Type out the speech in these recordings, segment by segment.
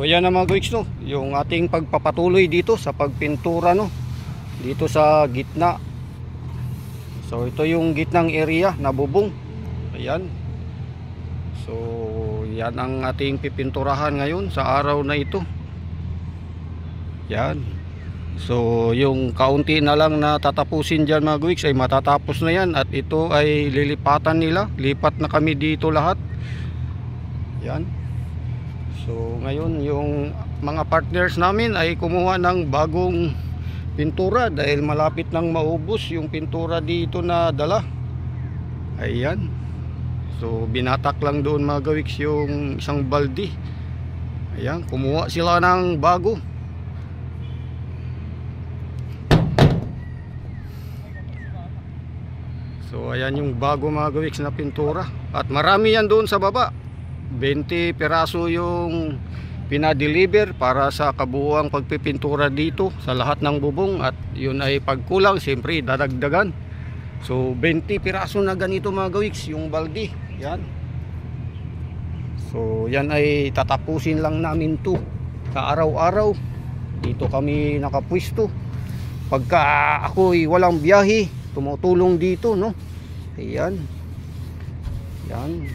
ayan na mga guys, no, yung ating pagpapatuloy dito sa pagpintura, no, dito sa gitna. So ito yung gitnang area na bubong. Ayan. So yan ang ating pipinturahan ngayon sa araw na ito. Yan. So yung kaunti na lang na tatapusin dyan mga guys ay matatapos na yan. At ito ay lilipatan nila. Lipat na kami dito lahat. Yan. So ngayon yung mga partners namin ay kumuha ng bagong pintura dahil malapit nang maubos yung pintura dito na dala. Ayan. So binatak lang doon mga gawiks yung isang baldi. Ayan, kumuha sila ng bago. So ayan yung bago mga gawiks na pintura. At marami yan doon sa baba. 20 piraso yung pinadeliver para sa kabuuang pagpipintura dito sa lahat ng bubong. At yun ay pagkulang, siyempre dadagdagan. So 20 piraso na ganito mga gawiks yung baldi. Yan. So yan ay tatapusin lang namin to sa araw-araw. Dito kami nakapwisto. Pagka ako'y walang biyahe, tumutulong dito, no. Ayan. Yan.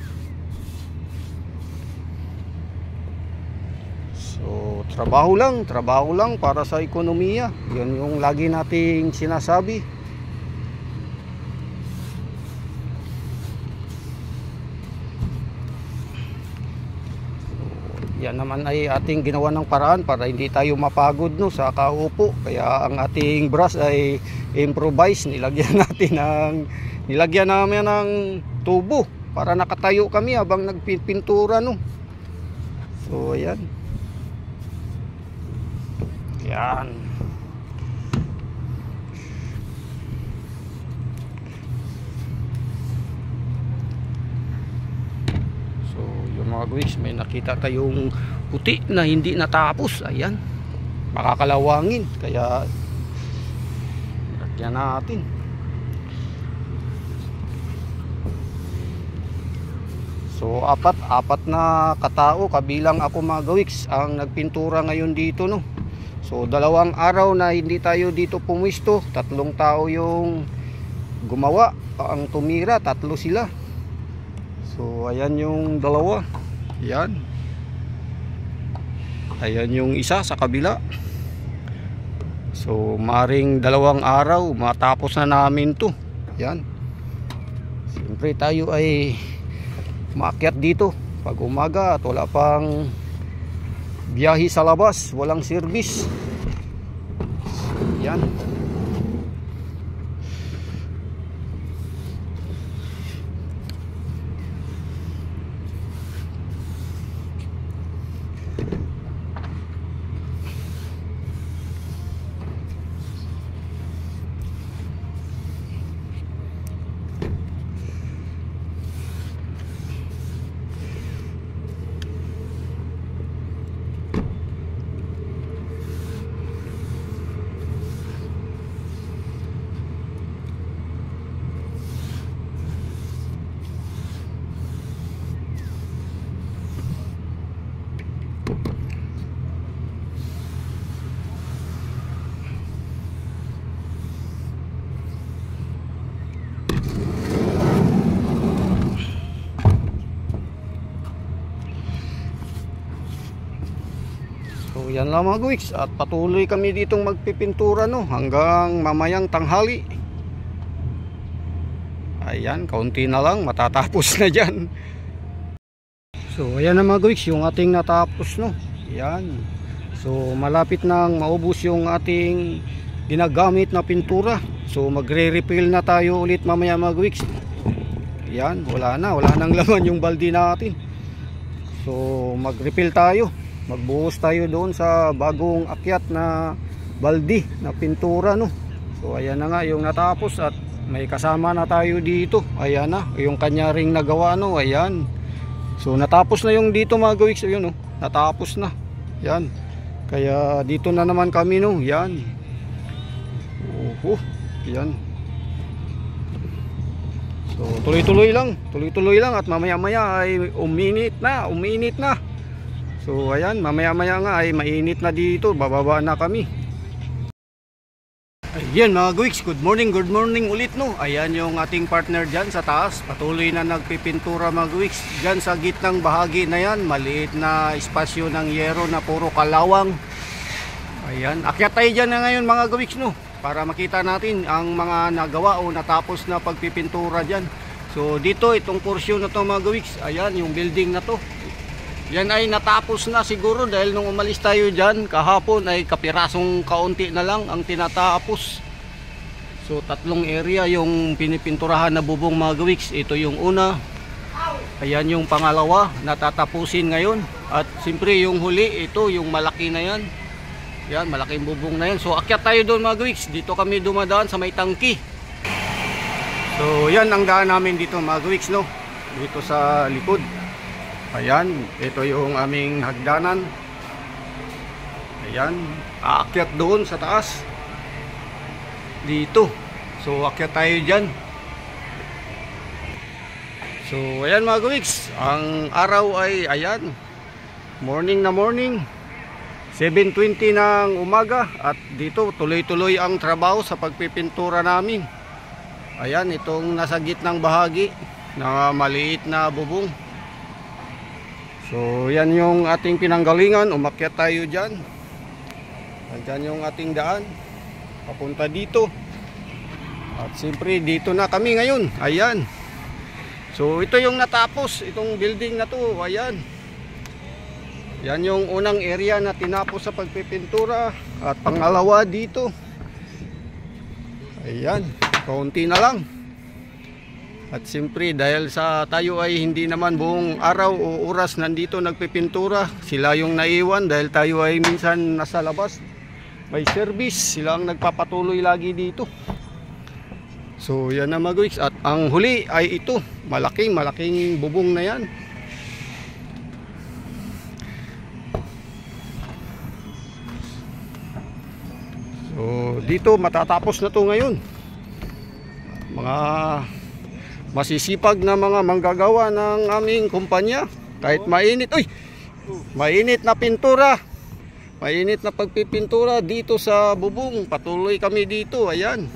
So trabaho lang para sa ekonomiya. Yan yung lagi nating sinasabi. Yan naman ay ating ginawa ng paraan para hindi tayo mapagod, no, sa kaupo. Kaya ang ating brush ay improvise. Nilagyan namin ng tubo para nakatayo kami habang nagpintura, no. So ayan. Yan. So yung mga guys, may nakita tayong puti na hindi natapos. Ayan, makakalawangin, kaya lagyan natin. So apat na katao kabilang ako mga gawiks ang nagpintura ngayon dito, no. So 2 araw na hindi tayo dito pumwisto. 3 tao yung gumawa, ang tumira 3 sila. So ayan yung 2. Yan. Ayan yung isa sa kabila. So maring 2 araw matapos na namin to. Yan. Siyempre tayo ay maakyat dito pag umaga at wala pang biyahe sa labas, walang service. Yan. So yan lang mga guwiks, at patuloy kami ditong magpipintura, no, hanggang mamayang tanghali. Ayan, kaunti na lang matatapos na dyan. So ayan na mga guwiks yung ating natapos, no. Ayan. So malapit nang maubos yung ating ginagamit na pintura. So magre-refill na tayo ulit mamaya mga guwiks. Ayan, wala nang laman yung baldi natin. So mag-refill tayo. Magbuhos tayo doon sa bagong akyat na baldi na pintura, no. So ayan na nga yung natapos at may kasama na tayo dito. Ayan na yung kanya ring nagawa, no. Ayan. So natapos na yung dito mga gawiks, ayun, no. Natapos na. Yan. Kaya dito na naman kami, no. Yan. Yan. So tuloy-tuloy lang at mamaya-maya ay uminit na. So ayan, mamaya-maya nga ay mainit na dito, bababa na kami. Ayan mga guwiks, good morning ulit no. Ayan yung ating partner dyan sa taas, patuloy na nagpipintura mga guwiks. Dyan sa gitnang bahagi na yan, maliit na espasyo ng yero na puro kalawang. Ayan, akyat tayo dyan na ngayon mga guwiks no, para makita natin ang mga nagawa o natapos na pagpipintura dyan. So dito, itong porsyon na to mga guwiks, ayan yung building na to. Yan ay natapos na siguro dahil nung umalis tayo dyan kahapon ay kapirasong kaunti na lang ang tinatapos. So tatlong area yung pinipinturahan na bubong mga gawiks. Ito yung una, ayan yung pangalawa, natatapusin ngayon. At siyempre yung huli, ito yung malaki na yan. Yan, malaking bubong na yan. So akyat tayo doon mga gawiks. Dito kami dumadaan sa may tangki. So yan ang daan namin dito mga gawiks no, dito sa likod. Ayan, ito yung aming hagdanan. Ayan, aakyat doon sa taas. Dito. So, akyat tayo dyan. So, ayan mga gawiks. Ang araw ay, ayan, morning na morning. 7:20 ng umaga. At dito, tuloy-tuloy ang trabaho sa pagpipintura namin. Ayan, itong nasa gitnang bahagi na maliit na bubong. So yan yung ating pinanggalingan, umakyat tayo dyan. Andyan yung ating daan papunta dito. At siyempre dito na kami ngayon. Ayan. So ito yung natapos, itong building na to. Ayan. Yan yung unang area na tinapos sa pagpipintura. At pangalawa dito. Ayan, kaunti na lang. At siyempre dahil sa tayo ay hindi naman buong araw o oras nandito nagpipintura, sila yung naiwan dahil tayo ay minsan nasa labas, may service, sila ang nagpapatuloy lagi dito. So yan na mga guwiks. At ang huli ay ito, malaking bubong na yan. So dito matatapos na to ngayon. Mga masisipag na mga manggagawa ng aming kumpanya. Kahit mainit, mainit na pintura, mainit na pagpipintura dito sa bubong, patuloy kami dito. Ayan.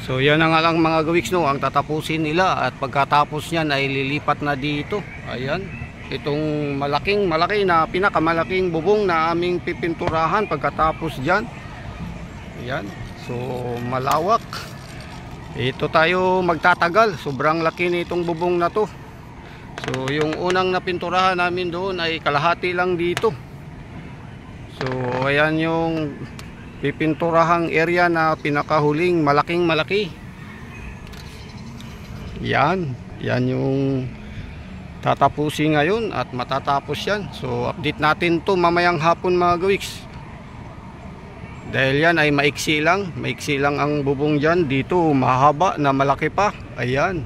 So yan na nga lang mga gawiks no, ang tatapusin nila. At pagkatapos niyan ay lilipat na dito. Ayan, itong malaki na pinakamalaking bubong na aming pipinturahan pagkatapos dyan. Ayan, so malawak. Ito tayo magtatagal, sobrang laki nitong bubong na to. So yung unang napinturahan namin doon ay kalahati lang dito. So ayan yung pipinturahang area na pinakahuling malaki. Yan yung tatapusin ngayon at matatapos yan. So update natin to mamayang hapon mga gawiks. Dahil yan ay maiksi lang ang bubong dyan. Dito mahaba na malaki pa. Ayan.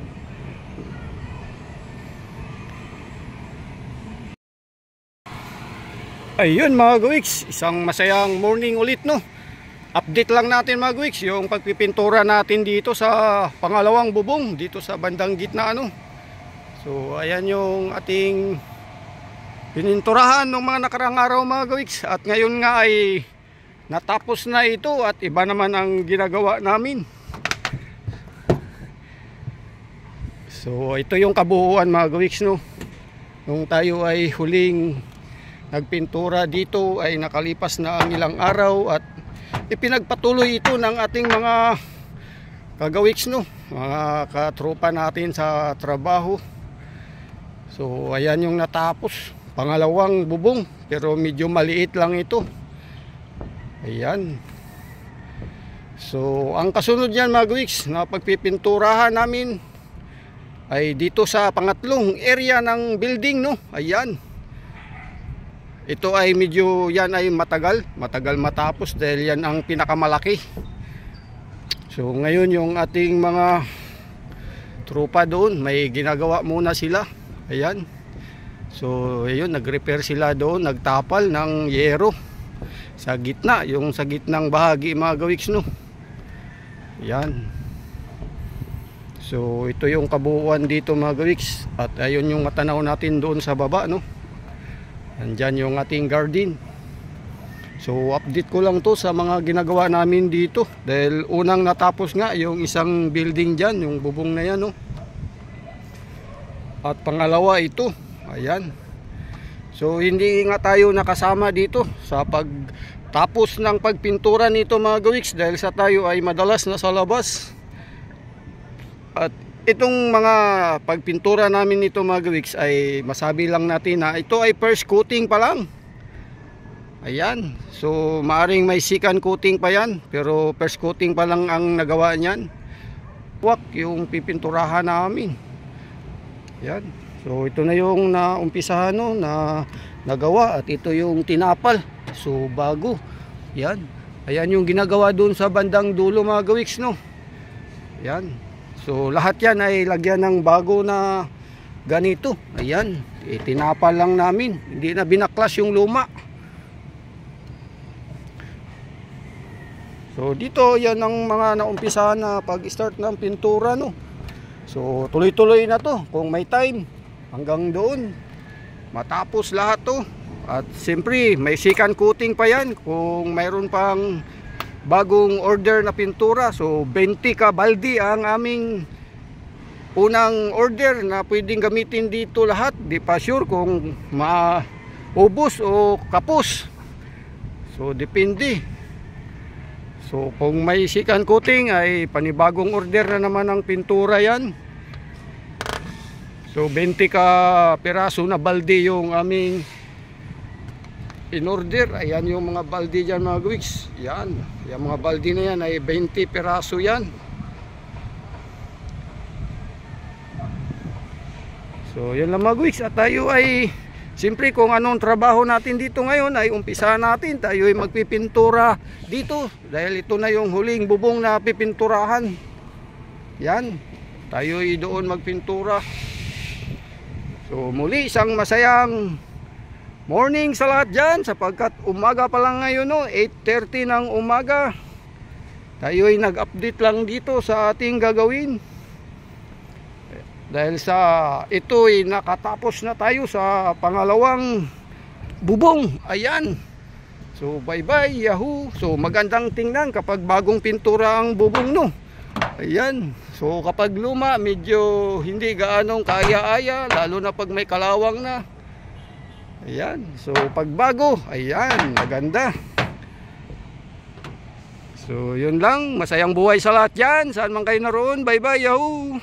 Ayun mga gawiks, isang masayang morning ulit no. Update lang natin mga gawiks yung pagpipintura natin dito sa pangalawang bubong dito sa bandang gitna ano. So ayan yung ating pininturahan ng mga nakarang araw mga gawiks. At ngayon nga ay natapos na ito at iba naman ang ginagawa namin. So ito yung kabuuan mga gawiks no. Nung tayo ay huling nagpintura dito ay nakalipas na ang ilang araw at ipinagpatuloy ito ng ating mga kagawiks no, mga katropa natin sa trabaho. So ayan yung natapos, pangalawang bubong pero medyo maliit lang ito. Ayan. So ang kasunod niyan mga gawiks na pagpipinturahan namin ay dito sa pangatlong area ng building no. Ayan. Ito ay medyo yan ay matagal matapos dahil yan ang pinakamalaki. So ngayon yung ating mga tropa doon may ginagawa muna sila. Ayan. So ayun, nag-repair sila doon, nagtapal ng yero sa gitna, yung sa gitnang bahagi mga gawiks no. Ayan. So ito yung kabuuan dito mga gawiks. At ayun yung matanaw natin doon sa baba, no. Nandyan yung ating garden. So update ko lang to sa mga ginagawa namin dito. Dahil unang natapos nga yung isang building dyan, yung bubong na yan, no. At pangalawa ito, ayan. So hindi nga tayo nakasama dito sa pagtapos ng pagpintura nito mga gawiks. Dahil sa tayo ay madalas na sa labas. At itong mga pagpintura namin nito mga gawiks ay masabi lang natin na ito ay first coating pa lang. Ayan. So maaring may second coating pa yan, pero first coating pa lang ang nagawa niyan. Wak yung pipinturahan namin. Ayan. So ito na yung naumpisahan, no, na nagawa, at ito yung tinapal. So bago. Ayan. Ayan yung ginagawa dun sa bandang dulo mga gawiks, no. Ayan. So lahat yan ay lagyan ng bago na ganito. Ayan, itinapal lang namin. Hindi na binaklas yung luma. So dito yan ang mga naumpisahan na pag-start ng pintura, no. So tuloy-tuloy na to kung may time hanggang doon matapos lahat to. At siyempre may second coating pa yan kung mayroon pang bagong order na pintura. So 20 ka balde ang aming unang order na pwedeng gamitin dito lahat. Di pa sure kung maubos o kapos. So depende. So kung may second coating ay panibagong order na naman ang pintura yan. So 20 ka piraso na balde yung aming in order. Ayan yung mga balde dyan mga gawiks. Yan. Yung mga balde na yan ay 20 piraso yan. So yan lang mga gawiks. At tayo ay siyempre kung anong trabaho natin dito ngayon ay umpisa natin. Tayo ay magpipintura dito. Dahil ito na yung huling bubong na pipinturahan. Yan. Tayo ay doon magpintura. So muli isang masayang morning sa lahat dyan, sapagkat umaga pa lang ngayon, no, 8:30 ng umaga. Tayo ay nag-update lang dito sa ating gagawin. Dahil sa ito ay nakatapos na tayo sa pangalawang bubong. Ayan. So bye bye yahoo. So magandang tingnan kapag bagong pintura ang bubong, no. Ayan. So kapag luma medyo hindi gaanong kaaya-aya, lalo na pag may kalawang na. Ayan, so pagbago, ayan, maganda. So yun lang, masayang buhay sa lahat yan. Saan man kayo naroon, bye bye yahoo.